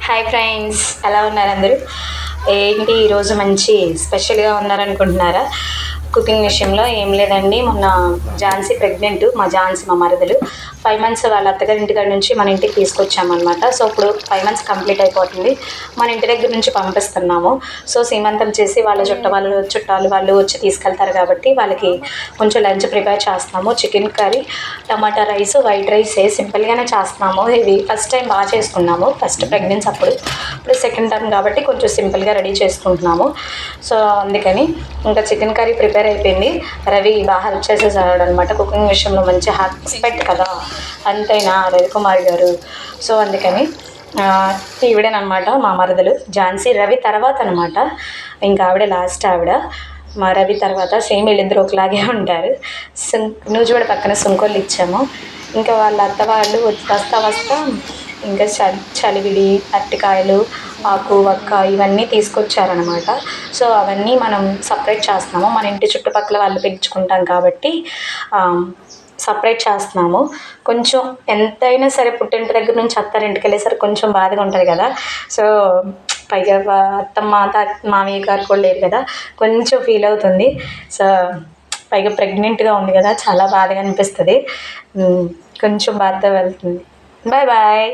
Hi friends, ఎలా ఉన్నారు అందరూ? ఏంటి ఈరోజు మంచి స్పెషల్గా ఉన్నారనుకుంటున్నారా? కుకింగ్ విషయంలో ఏం లేదండి. మొన్న ఝాన్సీ ప్రెగ్నెంట్, మా మరదలు 5 మంత్స్ వాళ్ళ అత్తగారి ఇంటికాడ నుంచి మన ఇంటికి తీసుకొచ్చామన్నమాట. సో ఇప్పుడు 5 మంత్స్ కంప్లీట్ అయిపోతుంది. మన ఇంటి దగ్గర నుంచి పంపిస్తున్నాము. సో సీమంతం చేసి వాళ్ళ చుట్టాలు వాళ్ళు వచ్చి తీసుకెళ్తారు కాబట్టి వాళ్ళకి కొంచెం లంచ్ ప్రిపేర్ చేస్తున్నాము. చికెన్ కర్రీ, టమాటా రైస్, వైట్ రైస్ సింపుల్గానే చేస్తున్నాము. ఇది ఫస్ట్ టైం బాగా చేసుకున్నాము. ఫస్ట్ ప్రెగ్నెన్సీ ఇప్పుడు సెకండ్ టైం కాబట్టి కొంచెం సింపుల్గా రెడీ చేసుకుంటున్నాము. సో అందుకని ఇంకా చికెన్ కర్రీ ప్రిపేర్ అయిపోయింది. రవి బాగా హెల్ప్ చేసేసాడు అనమాట. కుకింగ్ విషయంలో మంచి ఎక్స్పెక్ట్ కదా అంతైనా రవికుమార్ గారు. సో అందుకని ఈవిడేనమాట మా మరదలు ఝాన్సీ. రవి తర్వాత అనమాట, ఇంకా ఆవిడ లాస్ట్. ఆవిడ మా రవి తర్వాత సేమ్ వీళ్ళిద్దరు ఒకలాగే ఉంటారు. నూజివీడ పక్కన సుంకోళ్ళు ఇచ్చాము. ఇంకా వాళ్ళ అత్త వాళ్ళు వస్తా ఇంకా చలివిడి, అరటికాయలు, ఆకు వక్క ఇవన్నీ తీసుకొచ్చారనమాట. సో అవన్నీ మనం సపరేట్ చేస్తున్నాము. మన ఇంటి చుట్టుపక్కల వాళ్ళు పెంచుకుంటాం కాబట్టి సపరేట్ చేస్తున్నాము. కొంచెం ఎంతైనా సరే పుట్టింటి దగ్గర నుంచి అత్తారింటికి వెళ్ళేసరికి కొంచెం బాధగా ఉంటుంది కదా. సో పైగా అత్తమ్మ మామయ్య గారు కూడా లేరు కదా, కొంచెం ఫీల్ అవుతుంది. సో పైగా ప్రెగ్నెంట్గా ఉంది కదా, చాలా బాధగా అనిపిస్తుంది. కొంచెం బాధతో వెళ్తుంది. Bye bye.